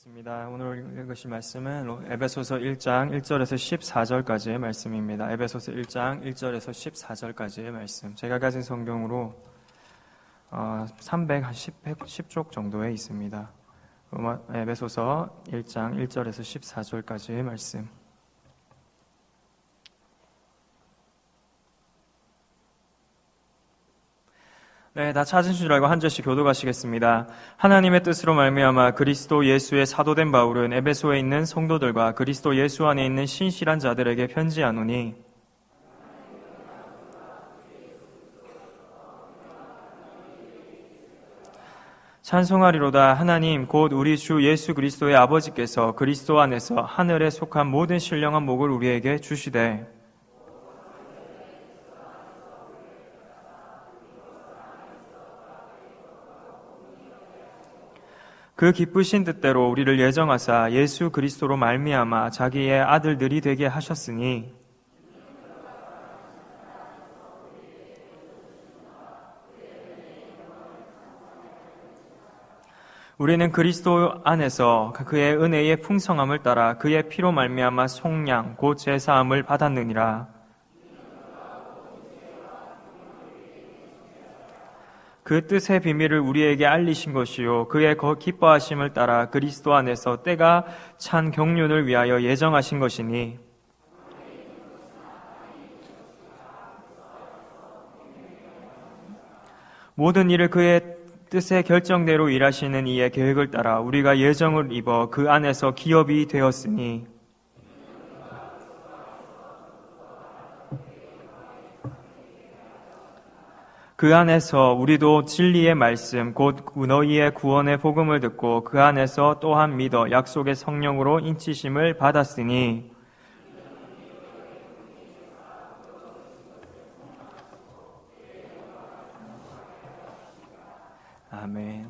있습니다. 오늘 읽으실 말씀은 에베소서 1장 1절에서 14절까지의 말씀입니다. 에베소서 1장 1절에서 14절까지의 말씀. 제가 가진 성경으로 310쪽 정도에 있습니다. 에베소서 1장 1절에서 14절까지의 말씀. 네, 다 찾으신 줄 알고 한 절씩 교독하시겠습니다. 하나님의 뜻으로 말미암아 그리스도 예수의 사도된 바울은 에베소에 있는 성도들과 그리스도 예수 안에 있는 신실한 자들에게 편지하노니 찬송하리로다. 하나님 곧 우리 주 예수 그리스도의 아버지께서 그리스도 안에서 하늘에 속한 모든 신령한 복을 우리에게 주시되 그 기쁘신 뜻대로 우리를 예정하사 예수 그리스도로 말미암아 자기의 아들들이 되게 하셨으니 우리는 그리스도 안에서 그의 은혜의 풍성함을 따라 그의 피로 말미암아 속량 곧 제사함을 받았느니라. 그 뜻의 비밀을 우리에게 알리신 것이요 그의 기뻐하심을 따라 그리스도 안에서 때가 찬 경륜을 위하여 예정하신 것이니 모든 일을 그의 뜻의 결정대로 일하시는 이의 계획을 따라 우리가 예정을 입어 그 안에서 기업이 되었으니 그 안에서 우리도 진리의 말씀 곧 너희의 구원의 복음을 듣고 그 안에서 또한 믿어 약속의 성령으로 인치심을 받았으니 아멘.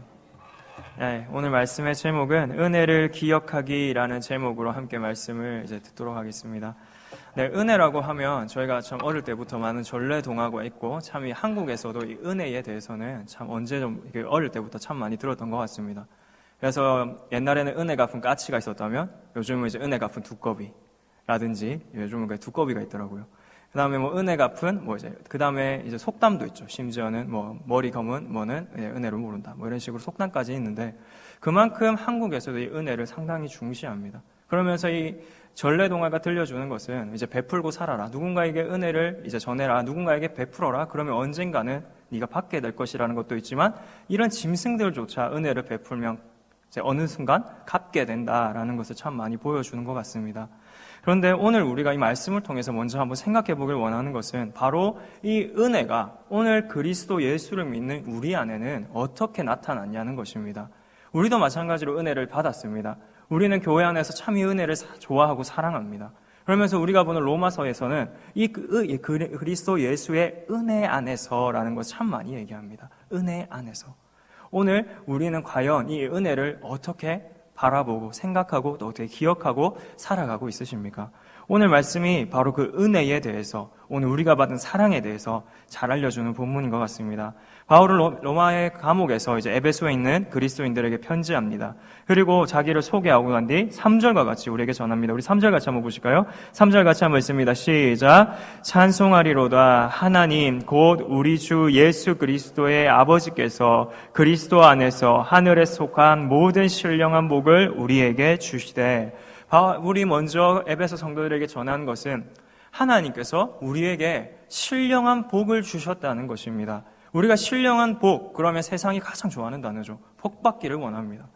네, 오늘 말씀의 제목은 은혜를 기억하기라는 제목으로 함께 말씀을 이제 듣도록 하겠습니다. 네, 은혜라고 하면 저희가 참 어릴 때부터 많은 전래동화가 있고 참 이 한국에서도 이 은혜에 대해서는 참 언제 좀 어릴 때부터 참 많이 들었던 것 같습니다. 그래서 옛날에는 은혜 갚은 까치가 있었다면 요즘은 이제 은혜 갚은 두꺼비라든지 요즘은 그 두꺼비가 있더라고요. 그 다음에 뭐 은혜 갚은 그 다음에 이제 속담도 있죠. 심지어는 뭐 머리 검은 뭐는 은혜로 모른다. 뭐 이런 식으로 속담까지 있는데 그만큼 한국에서도 이 은혜를 상당히 중시합니다. 그러면서 이 전래동화가 들려주는 것은 이제 베풀고 살아라. 누군가에게 은혜를 이제 전해라. 누군가에게 베풀어라. 그러면 언젠가는 네가 받게 될 것이라는 것도 있지만 이런 짐승들조차 은혜를 베풀면 이제 어느 순간 갚게 된다라는 것을 참 많이 보여주는 것 같습니다. 그런데 오늘 우리가 이 말씀을 통해서 먼저 한번 생각해 보길 원하는 것은 바로 이 은혜가 오늘 그리스도 예수를 믿는 우리 안에는 어떻게 나타났냐는 것입니다. 우리도 마찬가지로 은혜를 받았습니다. 우리는 교회 안에서 참 이 은혜를 좋아하고 사랑합니다. 그러면서 우리가 보는 로마서에서는 이 그리스도 예수의 은혜 안에서라는 것을 참 많이 얘기합니다. 은혜 안에서. 오늘 우리는 과연 이 은혜를 어떻게 바라보고 생각하고 또 어떻게 기억하고 살아가고 있으십니까? 오늘 말씀이 바로 그 은혜에 대해서 오늘 우리가 받은 사랑에 대해서 잘 알려주는 본문인 것 같습니다. 바울은 로마의 감옥에서 이제 에베소에 있는 그리스도인들에게 편지합니다. 그리고 자기를 소개하고 난 뒤 3절과 같이 우리에게 전합니다. 우리 3절 같이 한번 보실까요? 3절 같이 한번 읽습니다. 시작. 찬송하리로다. 하나님 곧 우리 주 예수 그리스도의 아버지께서 그리스도 안에서 하늘에 속한 모든 신령한 복을 우리에게 주시되. 우리 먼저 에베소 성도들에게 전한 것은 하나님께서 우리에게 신령한 복을 주셨다는 것입니다. 우리가 신령한 복, 그러면 세상이 가장 좋아하는 단어죠. 복 받기를 원합니다.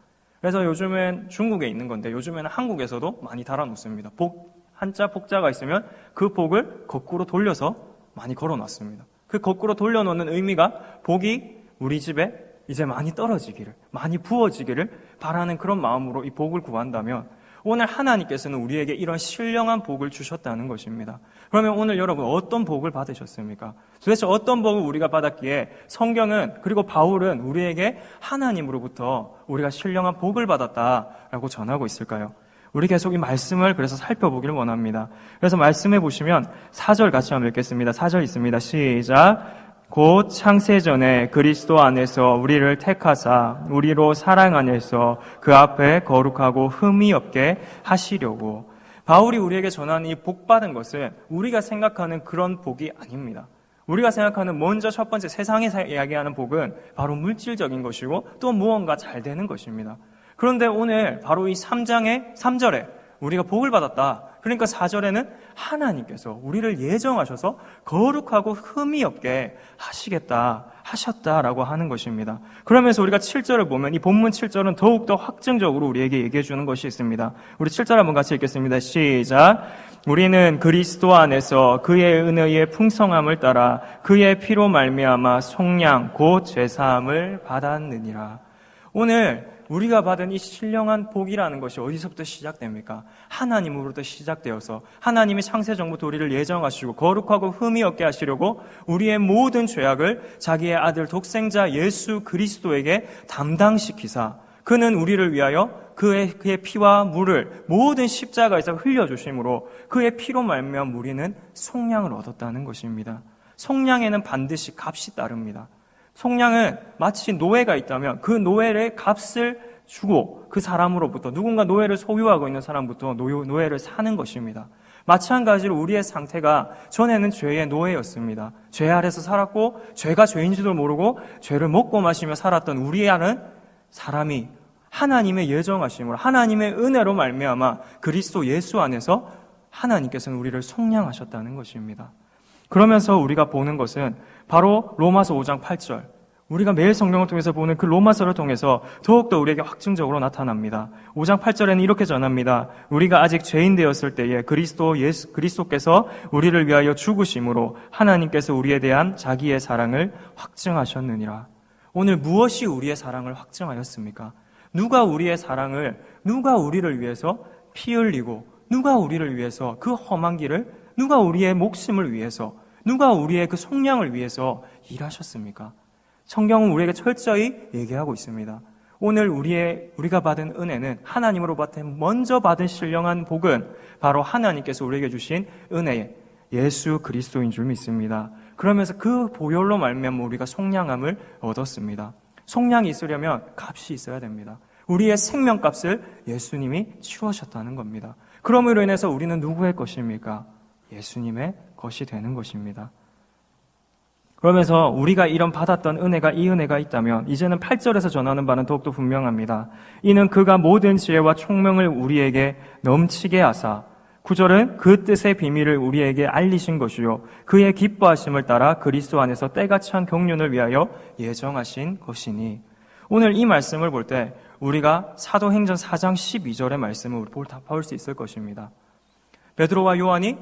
그래서 요즘엔 중국에 있는 건데 요즘에는 한국에서도 많이 달아놓습니다. 복, 한자 복자가 있으면 그 복을 거꾸로 돌려서 많이 걸어놨습니다. 그 거꾸로 돌려놓는 의미가 복이 우리 집에 이제 많이 떨어지기를, 많이 부어지기를 바라는 그런 마음으로 이 복을 구한다면 오늘 하나님께서는 우리에게 이런 신령한 복을 주셨다는 것입니다. 그러면 오늘 여러분 어떤 복을 받으셨습니까? 도대체 어떤 복을 우리가 받았기에 성경은 그리고 바울은 우리에게 하나님으로부터 우리가 신령한 복을 받았다라고 전하고 있을까요? 우리 계속 이 말씀을 그래서 살펴보기를 원합니다. 그래서 말씀해 보시면 4절 같이 한번 읽겠습니다. 4절 있습니다. 시작. 곧 창세전에 그리스도 안에서 우리를 택하사 우리로 사랑 안에서 그 앞에 거룩하고 흠이 없게 하시려고. 바울이 우리에게 전하는 이 복 받은 것은 우리가 생각하는 그런 복이 아닙니다. 우리가 생각하는 먼저 첫 번째 세상에서 이야기하는 복은 바로 물질적인 것이고 또 무언가 잘 되는 것입니다. 그런데 오늘 바로 이 3장의 3절에 우리가 복을 받았다. 그러니까 4절에는 하나님께서 우리를 예정하셔서 거룩하고 흠이 없게 하셨다라고 하는 것입니다. 그러면서 우리가 7절을 보면 이 본문 7절은 더욱더 확증적으로 우리에게 얘기해 주는 것이 있습니다. 우리 7절 한번 같이 읽겠습니다. 시작. 우리는 그리스도 안에서 그의 은혜의 풍성함을 따라 그의 피로 말미암아 속량 곧 죄사함을 받았느니라. 오늘 우리가 받은 이 신령한 복이라는 것이 어디서부터 시작됩니까? 하나님으로부터 시작되어서 하나님이 창세전부터 우리를 예정하시고 거룩하고 흠이 없게 하시려고 우리의 모든 죄악을 자기의 아들 독생자 예수 그리스도에게 담당시키사 그는 우리를 위하여 그의 피와 물을 모든 십자가에서 흘려주심으로 그의 피로 말미암아 우리는 속량을 얻었다는 것입니다. 속량에는 반드시 값이 따릅니다. 속량은 마치 노예가 있다면 그 노예의 값을 주고 그 사람으로부터 누군가 노예를 소유하고 있는 사람부터 노예를 사는 것입니다. 마찬가지로 우리의 상태가 전에는 죄의 노예였습니다. 죄 아래서 살았고 죄가 죄인지도 모르고 죄를 먹고 마시며 살았던 우리라는 사람이 하나님의 예정하심으로 하나님의 은혜로 말미암아 그리스도 예수 안에서 하나님께서는 우리를 속량하셨다는 것입니다. 그러면서 우리가 보는 것은 바로 로마서 5장 8절, 우리가 매일 성경을 통해서 보는 그 로마서를 통해서 더욱더 우리에게 확증적으로 나타납니다. 5장 8절에는 이렇게 전합니다. 우리가 아직 죄인 되었을 때에 그리스도께서 우리를 위하여 죽으심으로 하나님께서 우리에 대한 자기의 사랑을 확증하셨느니라. 오늘 무엇이 우리의 사랑을 확증하였습니까? 누가 우리를 위해서 피 흘리고 누가 우리를 위해서 그 험한 길을 누가 우리의 목숨을 위해서 누가 우리의 그 속량을 위해서 일하셨습니까? 성경은 우리에게 철저히 얘기하고 있습니다. 오늘 우리가 받은 은혜는 하나님으로부터 먼저 받은 신령한 복은 바로 하나님께서 우리에게 주신 은혜의 예수 그리스도인 줄 믿습니다. 그러면서 그 보혈로 말미암아 우리가 속량함을 얻었습니다. 속량이 있으려면 값이 있어야 됩니다. 우리의 생명값을 예수님이 치루셨다는 겁니다. 그러므로 인해서 우리는 누구의 것입니까? 예수님의 것이 되는 것입니다. 그러면서 우리가 이런 받았던 이 은혜가 있다면 이제는 8절에서 전하는 바는 더욱더 분명합니다. 이는 그가 모든 지혜와 총명을 우리에게 넘치게 하사 9절은 그 뜻의 비밀을 우리에게 알리신 것이요 그의 기뻐하심을 따라 그리스도 안에서 때가 찬 경륜을 위하여 예정하신 것이니. 오늘 이 말씀을 볼 때 우리가 사도행전 4장 12절의 말씀을 볼 수 있을 것입니다. 베드로와 요한이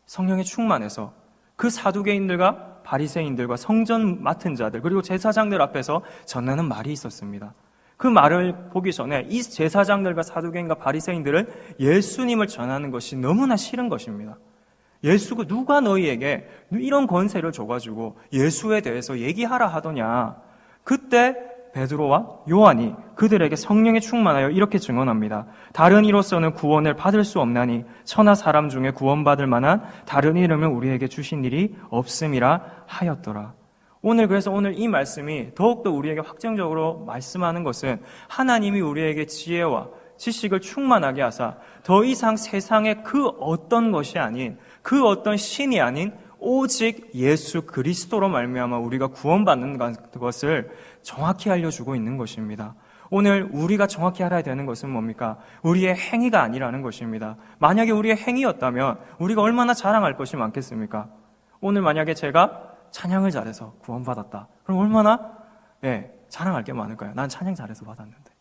성령에 충만해서 그 사두개인들과 바리새인들과 성전 맡은 자들 그리고 제사장들 앞에서 전하는 말이 있었습니다. 그 말을 보기 전에 이 제사장들과 사두개인과 바리새인들은 예수님을 전하는 것이 너무나 싫은 것입니다. 누가 너희에게 이런 권세를 줘가지고 예수에 대해서 얘기하라 하더냐. 그때 베드로와 요한이 그들에게 성령에 충만하여 이렇게 증언합니다. 다른 이로서는 구원을 받을 수 없나니 천하 사람 중에 구원받을 만한 다른 이름을 우리에게 주신 일이 없음이라 하였더라. 그래서 오늘 이 말씀이 더욱더 우리에게 확정적으로 말씀하는 것은 하나님이 우리에게 지혜와 지식을 충만하게 하사 더 이상 세상의 그 어떤 것이 아닌 그 어떤 신이 아닌 오직 예수 그리스도로 말미암아 우리가 구원받는 것을 정확히 알려주고 있는 것입니다. 오늘 우리가 정확히 알아야 되는 것은 뭡니까? 우리의 행위가 아니라는 것입니다. 만약에 우리의 행위였다면 우리가 얼마나 자랑할 것이 많겠습니까? 오늘 만약에 제가 찬양을 잘해서 구원받았다. 그럼 얼마나 자랑할 게 많을까요? 난 찬양 잘해서 받았는데.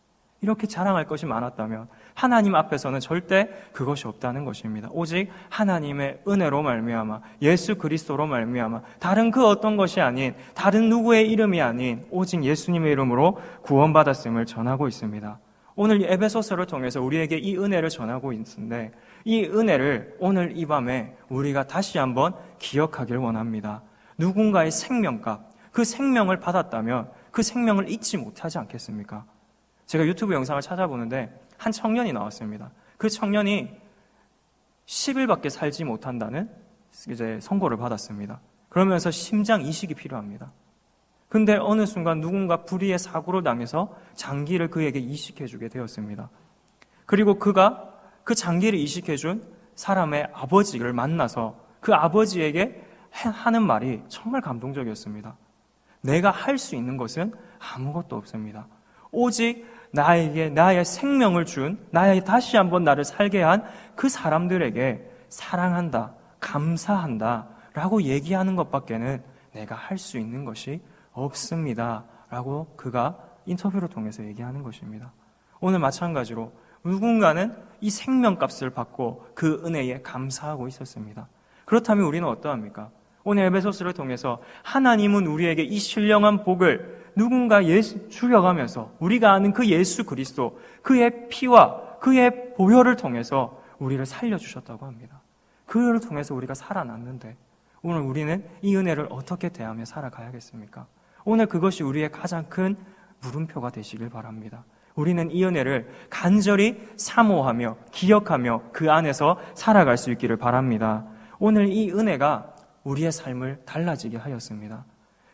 이렇게 자랑할 것이 많았다면 하나님 앞에서는 절대 그것이 없다는 것입니다. 오직 하나님의 은혜로 말미암아 예수 그리스도로 말미암아 다른 그 어떤 것이 아닌 다른 누구의 이름이 아닌 오직 예수님의 이름으로 구원받았음을 전하고 있습니다. 오늘 에베소서를 통해서 우리에게 이 은혜를 전하고 있는데 이 은혜를 오늘 이 밤에 우리가 다시 한번 기억하길 원합니다. 누군가의 생명값, 그 생명을 받았다면 그 생명을 잊지 못하지 않겠습니까? 제가 유튜브 영상을 찾아보는데 한 청년이 나왔습니다. 그 청년이 10일밖에 살지 못한다는 이제 선고를 받았습니다. 그러면서 심장 이식이 필요합니다. 근데 어느 순간 누군가 불의의 사고를 당해서 장기를 그에게 이식해주게 되었습니다. 그리고 그가 그 장기를 이식해준 사람의 아버지를 만나서 그 아버지에게 하는 말이 정말 감동적이었습니다. 내가 할 수 있는 것은 아무것도 없습니다. 오직 나에게 나의 생명을 준, 나에게 다시 한번 나를 살게 한 그 사람들에게 사랑한다, 감사한다 라고 얘기하는 것밖에는 내가 할 수 있는 것이 없습니다 라고 그가 인터뷰를 통해서 얘기하는 것입니다. 오늘 마찬가지로 누군가는 이 생명값을 받고 그 은혜에 감사하고 있었습니다. 그렇다면 우리는 어떠합니까? 오늘 에베소서를 통해서 하나님은 우리에게 이 신령한 복을 누군가 주려가면서 우리가 아는 그 예수 그리스도, 그의 피와 그의 보혈을 통해서 우리를 살려주셨다고 합니다. 그를 통해서 우리가 살아났는데 오늘 우리는 이 은혜를 어떻게 대하며 살아가야겠습니까? 오늘 그것이 우리의 가장 큰 물음표가 되시길 바랍니다. 우리는 이 은혜를 간절히 사모하며 기억하며 그 안에서 살아갈 수 있기를 바랍니다. 오늘 이 은혜가 우리의 삶을 달라지게 하였습니다.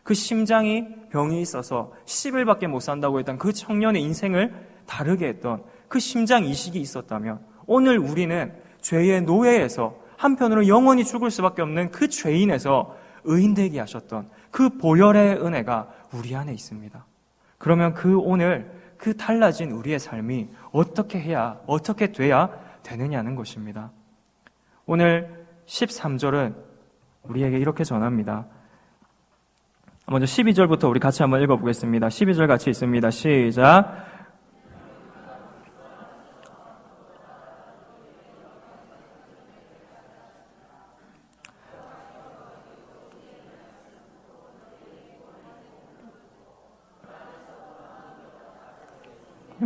그 심장이 병이 있어서 10일밖에 못 산다고 했던 그 청년의 인생을 다르게 했던 그 심장 이식이 있었다면 오늘 우리는 죄의 노예에서 한편으로 영원히 죽을 수밖에 없는 그 죄인에서 의인되게 하셨던 그 보혈의 은혜가 우리 안에 있습니다. 그러면 오늘 그 달라진 우리의 삶이 어떻게 돼야 되느냐는 것입니다. 오늘 13절은 우리에게 이렇게 전합니다. 먼저 12절부터 우리 같이 한번 읽어보겠습니다. 12절 같이 있습니다. 시작.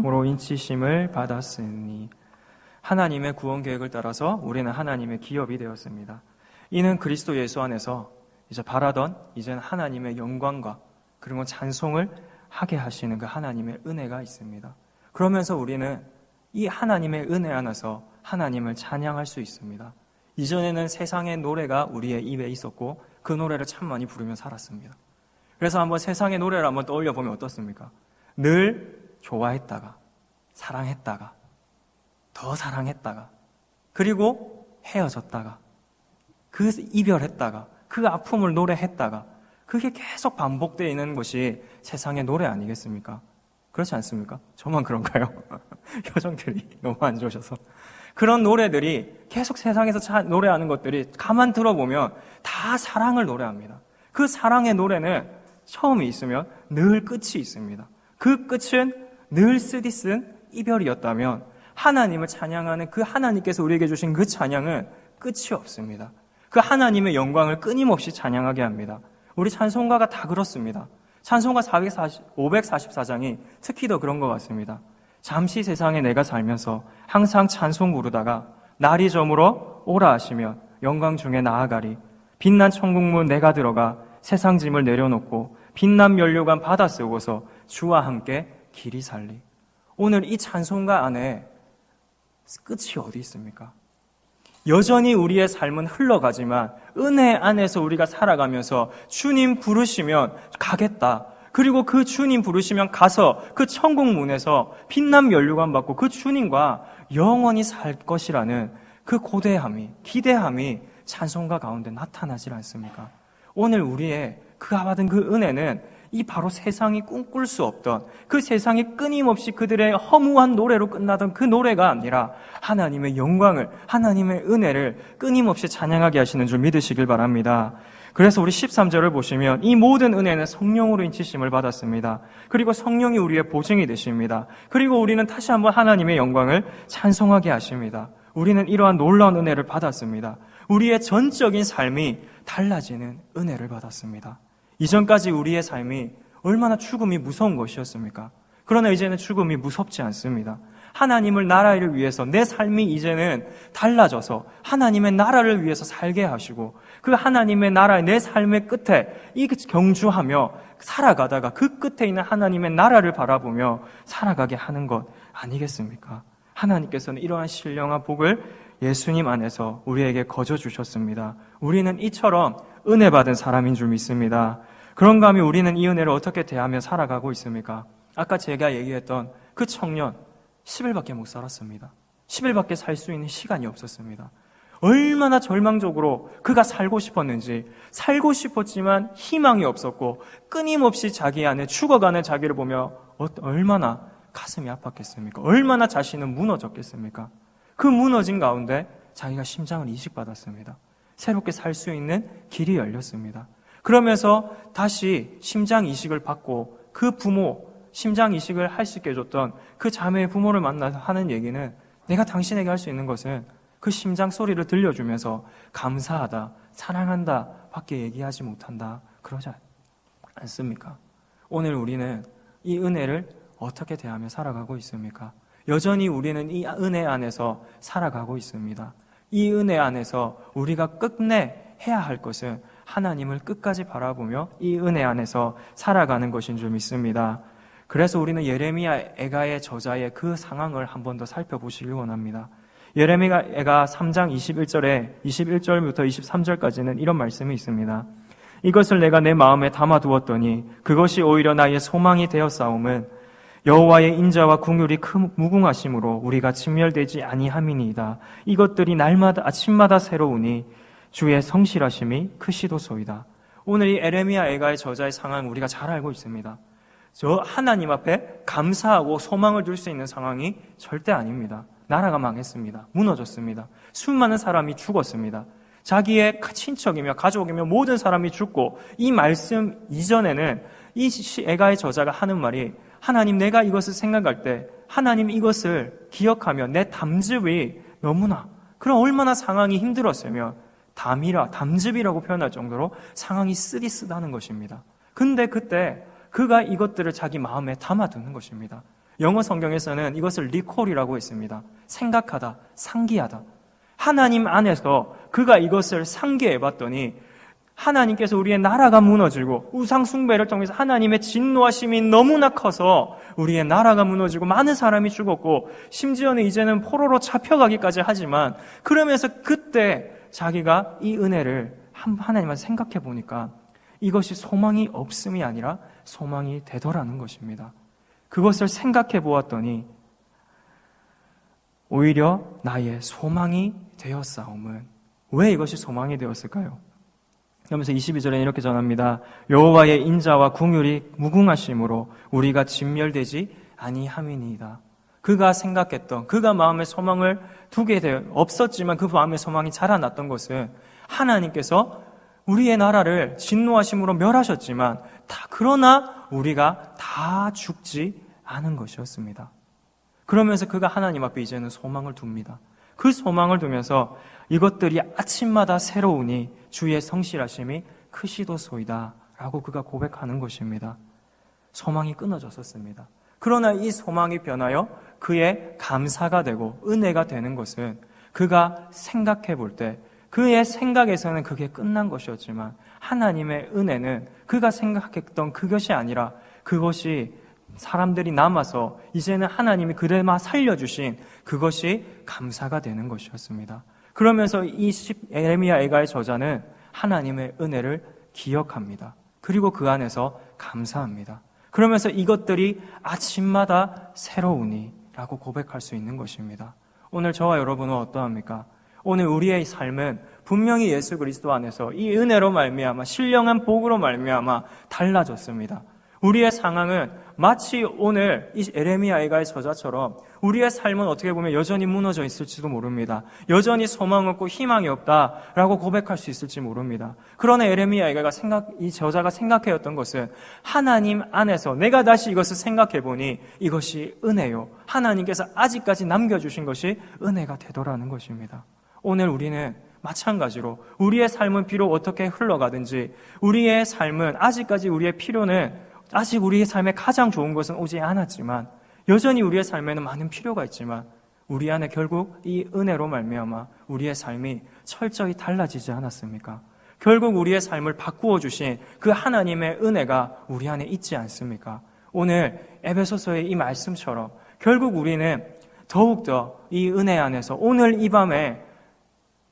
으로 인치심을 받았으니 하나님의 구원 계획을 따라서 우리는 하나님의 기업이 되었습니다. 이는 그리스도 예수 안에서 이제 바라던 이제는 하나님의 영광과 그리고 찬송을 하게 하시는 그 하나님의 은혜가 있습니다. 그러면서 우리는 이 하나님의 은혜 안에서 하나님을 찬양할 수 있습니다. 이전에는 세상의 노래가 우리의 입에 있었고 그 노래를 참 많이 부르며 살았습니다. 그래서 한번 세상의 노래를 한번 떠올려 보면 어떻습니까? 늘 좋아했다가 사랑했다가 더 사랑했다가 그리고 헤어졌다가 그 이별했다가 그 아픔을 노래했다가 그게 계속 반복되어 있는 것이 세상의 노래 아니겠습니까? 그렇지 않습니까? 저만 그런가요? 표정들이 너무 안 좋으셔서 그런 노래들이 계속 세상에서 노래하는 것들이 가만 들어보면 다 사랑을 노래합니다. 그 사랑의 노래는 처음이 있으면 늘 끝이 있습니다. 그 끝은 늘 쓰디쓴 이별이었다면 하나님을 찬양하는 그 하나님께서 우리에게 주신 그 찬양은 끝이 없습니다. 그 하나님의 영광을 끊임없이 찬양하게 합니다. 우리 찬송가가 다 그렇습니다. 찬송가 544장이 특히 더 그런 것 같습니다. 잠시 세상에 내가 살면서 항상 찬송 부르다가 날이 저물어 오라 하시면 영광 중에 나아가리. 빛난 천국문 내가 들어가 세상 짐을 내려놓고 빛난 면류관 받아 쓰고서 주와 함께 길이 살리. 오늘 이 찬송가 안에 끝이 어디 있습니까? 여전히 우리의 삶은 흘러가지만 은혜 안에서 우리가 살아가면서 주님 부르시면 가겠다. 그리고 그 주님 부르시면 가서 그 천국문에서 빛난 면류관 받고 그 주님과 영원히 살 것이라는 그 고대함이, 기대함이 찬송가 가운데 나타나질 않습니까? 오늘 우리의 그가 받은 그 은혜는 이 바로 세상이 꿈꿀 수 없던 그 세상이 끊임없이 그들의 허무한 노래로 끝나던 그 노래가 아니라 하나님의 영광을, 하나님의 은혜를 끊임없이 찬양하게 하시는 줄 믿으시길 바랍니다. 그래서 우리 13절을 보시면 이 모든 은혜는 성령으로 인치심을 받았습니다. 그리고 성령이 우리의 보증이 되십니다. 그리고 우리는 다시 한번 하나님의 영광을 찬송하게 하십니다. 우리는 이러한 놀라운 은혜를 받았습니다. 우리의 전적인 삶이 달라지는 은혜를 받았습니다. 이전까지 우리의 삶이 얼마나 죽음이 무서운 것이었습니까? 그러나 이제는 죽음이 무섭지 않습니다. 하나님을 나라를 위해서 내 삶이 이제는 달라져서 하나님의 나라를 위해서 살게 하시고 그 하나님의 나라의 내 삶의 끝에 이 경주하며 살아가다가 그 끝에 있는 하나님의 나라를 바라보며 살아가게 하는 것 아니겠습니까? 하나님께서는 이러한 신령한 복을 예수님 안에서 우리에게 거저 주셨습니다. 우리는 이처럼 은혜 받은 사람인 줄 믿습니다. 그런가 하면 우리는 이 은혜를 어떻게 대하며 살아가고 있습니까? 아까 제가 얘기했던 그 청년 10일밖에 못 살았습니다. 10일밖에 살 수 있는 시간이 없었습니다. 얼마나 절망적으로 그가 살고 싶었는지, 살고 싶었지만 희망이 없었고 끊임없이 자기 안에 죽어가는 자기를 보며 얼마나 가슴이 아팠겠습니까? 얼마나 자신은 무너졌겠습니까? 그 무너진 가운데 자기가 심장을 이식받았습니다. 새롭게 살 수 있는 길이 열렸습니다. 그러면서 다시 심장 이식을 받고 그 부모, 심장 이식을 할 수 있게 해줬던 그 자매의 부모를 만나서 하는 얘기는, 내가 당신에게 할 수 있는 것은 그 심장 소리를 들려주면서 감사하다, 사랑한다 밖에 얘기하지 못한다, 그러지 않습니까? 오늘 우리는 이 은혜를 어떻게 대하며 살아가고 있습니까? 여전히 우리는 이 은혜 안에서 살아가고 있습니다. 이 은혜 안에서 우리가 끝내 해야 할 것은 하나님을 끝까지 바라보며 이 은혜 안에서 살아가는 것인 줄 믿습니다. 그래서 우리는 예레미야 애가의 저자의 그 상황을 한 번 더 살펴보시길 원합니다. 예레미야 애가 3장 21절부터 23절까지는 이런 말씀이 있습니다. 이것을 내가 내 마음에 담아두었더니 그것이 오히려 나의 소망이 되었사옴은 여호와의 인자와 긍휼이 큰 무궁하심으로 우리가 진멸되지 아니함이니이다. 이것들이 날마다 아침마다 새로우니 주의 성실하심이 크시도소이다. 오늘 이 예레미야 애가의 저자의 상황 우리가 잘 알고 있습니다. 저 하나님 앞에 감사하고 소망을 둘 수 있는 상황이 절대 아닙니다. 나라가 망했습니다. 무너졌습니다. 수많은 사람이 죽었습니다. 자기의 친척이며 가족이며 모든 사람이 죽고, 이 말씀 이전에는 이 애가의 저자가 하는 말이, 하나님 내가 이것을 생각할 때 하나님 이것을 기억하며 내 담즙이 너무나, 그럼 얼마나 상황이 힘들었으면 담즙이라고 표현할 정도로 상황이 쓰다는 것입니다. 근데 그때 그가 이것들을 자기 마음에 담아두는 것입니다. 영어 성경에서는 이것을 리콜이라고 했습니다. 생각하다, 상기하다. 하나님 안에서 그가 이것을 상기해봤더니 하나님께서 우리의 나라가 무너지고 우상 숭배를 통해서 하나님의 진노하심이 너무나 커서 우리의 나라가 무너지고 많은 사람이 죽었고, 심지어는 이제는 포로로 잡혀가기까지 하지만, 그러면서 그때 자기가 이 은혜를 하나님한테 생각해 보니까 이것이 소망이 없음이 아니라 소망이 되더라는 것입니다. 그것을 생각해 보았더니 오히려 나의 소망이 되었사옴은, 왜 이것이 소망이 되었을까요? 그러면서 22절에 이렇게 전합니다. 여호와의 인자와 긍휼이 무궁하심으로 우리가 진멸되지 아니함이니이다. 그가 생각했던, 그가 마음에 소망을 두게 되어 없었지만 그 마음에 소망이 자라났던 것은 하나님께서 우리의 나라를 진노하심으로 멸하셨지만 그러나 우리가 다 죽지 않은 것이었습니다. 그러면서 그가 하나님 앞에 이제는 소망을 둡니다. 그 소망을 두면서 이것들이 아침마다 새로우니 주의 성실하심이 크시도소이다 라고 그가 고백하는 것입니다. 소망이 끊어졌었습니다. 그러나 이 소망이 변하여 그의 감사가 되고 은혜가 되는 것은 그가 생각해 볼 때, 그의 생각에서는 그게 끝난 것이었지만 하나님의 은혜는 그가 생각했던 그것이 아니라 그것이 사람들이 남아서 이제는 하나님이 그래마 살려주신 그것이 감사가 되는 것이었습니다. 그러면서 이 예레미야 애가의 저자는 하나님의 은혜를 기억합니다. 그리고 그 안에서 감사합니다. 그러면서 이것들이 아침마다 새로우니 라고 고백할 수 있는 것입니다. 오늘 저와 여러분은 어떠합니까? 오늘 우리의 삶은 분명히 예수 그리스도 안에서 이 은혜로 말미암아, 신령한 복으로 말미암아 달라졌습니다. 우리의 상황은 마치 오늘 이 예레미야 애가의 저자처럼 우리의 삶은 어떻게 보면 여전히 무너져 있을지도 모릅니다. 여전히 소망 없고 희망이 없다라고 고백할 수 있을지 모릅니다. 그러나 예레미야 애가가 이 저자가 생각해왔던 것은 하나님 안에서 내가 다시 이것을 생각해 보니 이것이 은혜요, 하나님께서 아직까지 남겨주신 것이 은혜가 되더라는 것입니다. 오늘 우리는 마찬가지로 우리의 삶은 비록 어떻게 흘러가든지, 우리의 삶은 아직까지 우리의 필요는, 아직 우리의 삶에 가장 좋은 것은 오지 않았지만, 여전히 우리의 삶에는 많은 필요가 있지만 우리 안에 결국 이 은혜로 말미암아 우리의 삶이 철저히 달라지지 않았습니까? 결국 우리의 삶을 바꾸어 주신 그 하나님의 은혜가 우리 안에 있지 않습니까? 오늘 에베소서의 이 말씀처럼 결국 우리는 더욱더 이 은혜 안에서 오늘 이 밤에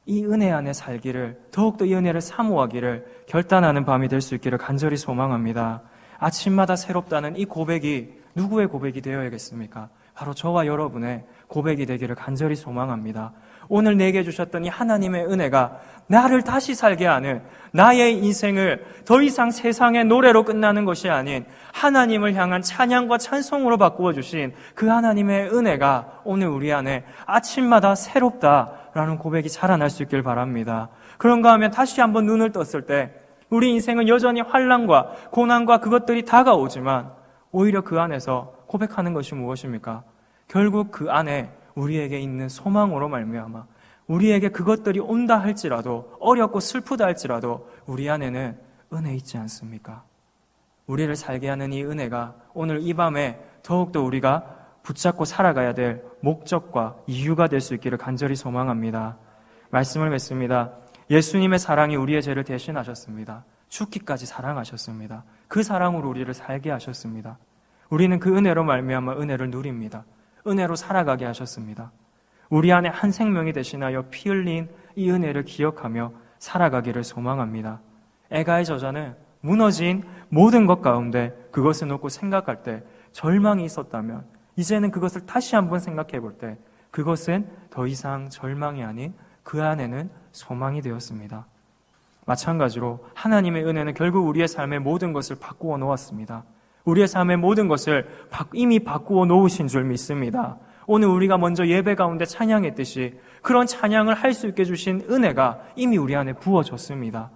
이 은혜 안에 살기를, 더욱더 이 은혜를 사모하기를 결단하는 밤이 될 수 있기를 간절히 소망합니다. 아침마다 새롭다는 이 고백이 누구의 고백이 되어야겠습니까? 바로 저와 여러분의 고백이 되기를 간절히 소망합니다. 오늘 내게 주셨던 이 하나님의 은혜가 나를 다시 살게 하는, 나의 인생을 더 이상 세상의 노래로 끝나는 것이 아닌 하나님을 향한 찬양과 찬송으로 바꾸어 주신 그 하나님의 은혜가 오늘 우리 안에 아침마다 새롭다라는 고백이 자라날 수 있길 바랍니다. 그런가 하면 다시 한번 눈을 떴을 때 우리 인생은 여전히 환난과 고난과 그것들이 다가오지만 오히려 그 안에서 고백하는 것이 무엇입니까? 결국 그 안에 우리에게 있는 소망으로 말미암아 우리에게 그것들이 온다 할지라도, 어렵고 슬프다 할지라도 우리 안에는 은혜 있지 않습니까? 우리를 살게 하는 이 은혜가 오늘 이 밤에 더욱더 우리가 붙잡고 살아가야 될 목적과 이유가 될 수 있기를 간절히 소망합니다. 말씀을 맺습니다. 예수님의 사랑이 우리의 죄를 대신하셨습니다. 죽기까지 사랑하셨습니다. 그 사랑으로 우리를 살게 하셨습니다. 우리는 그 은혜로 말미암아 은혜를 누립니다. 은혜로 살아가게 하셨습니다. 우리 안에 한 생명이 대신하여 피 흘린 이 은혜를 기억하며 살아가기를 소망합니다. 애가의 저자는 무너진 모든 것 가운데 그것을 놓고 생각할 때 절망이 있었다면 이제는 그것을 다시 한번 생각해 볼 때 그것은 더 이상 절망이 아닌 그 안에는 소망이 되었습니다. 마찬가지로 하나님의 은혜는 결국 우리의 삶의 모든 것을 바꾸어 놓았습니다. 우리의 삶의 모든 것을 이미 바꾸어 놓으신 줄 믿습니다. 오늘 우리가 먼저 예배 가운데 찬양했듯이 그런 찬양을 할 수 있게 주신 은혜가 이미 우리 안에 부어졌습니다.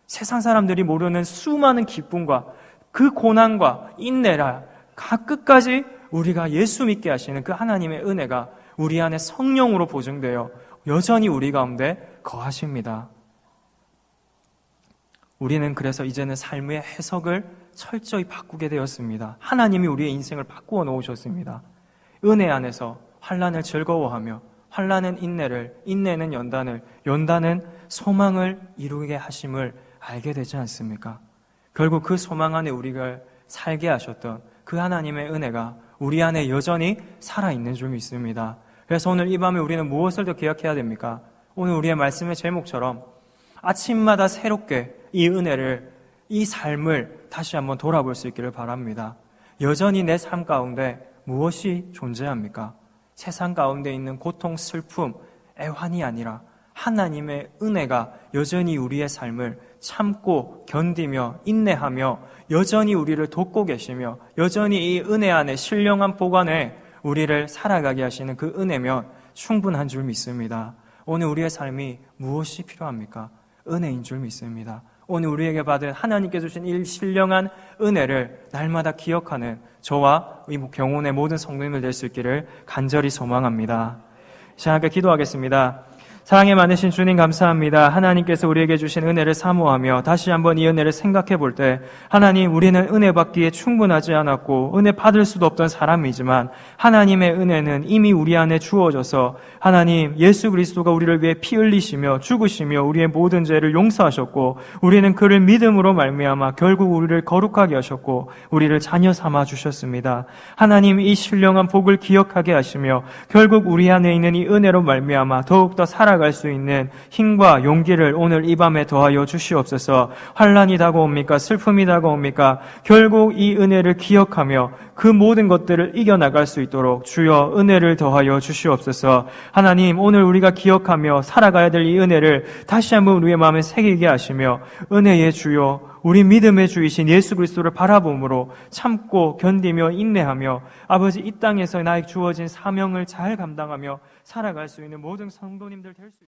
세상 사람들이 모르는 수많은 기쁨과 그 고난과 인내라 끝까지 우리가 예수 믿게 하시는 그 하나님의 은혜가 우리 안에 성령으로 보증되어 여전히 우리 가운데 거하십니다. 우리는 그래서 이제는 삶의 해석을 철저히 바꾸게 되었습니다. 하나님이 우리의 인생을 바꾸어 놓으셨습니다. 은혜 안에서 환난을 즐거워하며 환난은 인내를, 인내는 연단을, 연단은 소망을 이루게 하심을 알게 되지 않습니까? 결국 그 소망 안에 우리가 살게 하셨던 그 하나님의 은혜가 우리 안에 여전히 살아있는 줄 믿습니다. 그래서 오늘 이 밤에 우리는 무엇을 더 기억해야 됩니까? 오늘 우리의 말씀의 제목처럼 아침마다 새롭게 이 은혜를, 이 삶을 다시 한번 돌아볼 수 있기를 바랍니다. 여전히 내 삶 가운데 무엇이 존재합니까? 세상 가운데 있는 고통, 슬픔, 애환이 아니라 하나님의 은혜가 여전히 우리의 삶을 참고 견디며 인내하며 여전히 우리를 돕고 계시며 여전히 이 은혜 안에 신령한 보관에 우리를 살아가게 하시는 그 은혜면 충분한 줄 믿습니다. 오늘 우리의 삶이 무엇이 필요합니까? 은혜인 줄 믿습니다. 오늘 우리에게 받은 하나님께 주신 이 신령한 은혜를 날마다 기억하는 저와 이 경온의 모든 성도님들 될 수 있기를 간절히 소망합니다. 자, 함께 기도하겠습니다. 사랑에 많으신 주님 감사합니다. 하나님께서 우리에게 주신 은혜를 사모하며 다시 한번 이 은혜를 생각해 볼 때 하나님, 우리는 은혜 받기에 충분하지 않았고 은혜 받을 수도 없던 사람이지만 하나님의 은혜는 이미 우리 안에 주어져서 하나님, 예수 그리스도가 우리를 위해 피 흘리시며 죽으시며 우리의 모든 죄를 용서하셨고 우리는 그를 믿음으로 말미암아 결국 우리를 거룩하게 하셨고 우리를 자녀 삼아 주셨습니다. 하나님, 이 신령한 복을 기억하게 하시며 결국 우리 안에 있는 이 은혜로 말미암아 더욱더 살아갈 수 있는 힘과 용기를 오늘 이 밤에 더하여 주시옵소서. 환난이 다가옵니까? 슬픔이 다가옵니까? 결국 이 은혜를 기억하며 그 모든 것들을 이겨나갈 수 있도록 주여 은혜를 더하여 주시옵소서. 하나님, 오늘 우리가 기억하며 살아가야 될 이 은혜를 다시 한번 우리의 마음에 새기게 하시며 은혜의 주여, 우리 믿음의 주이신 예수 그리스도를 바라봄으로 참고 견디며 인내하며 아버지, 이 땅에서 나에게 주어진 사명을 잘 감당하며 살아갈 수 있는 모든 성도님들 될 수 있습니다.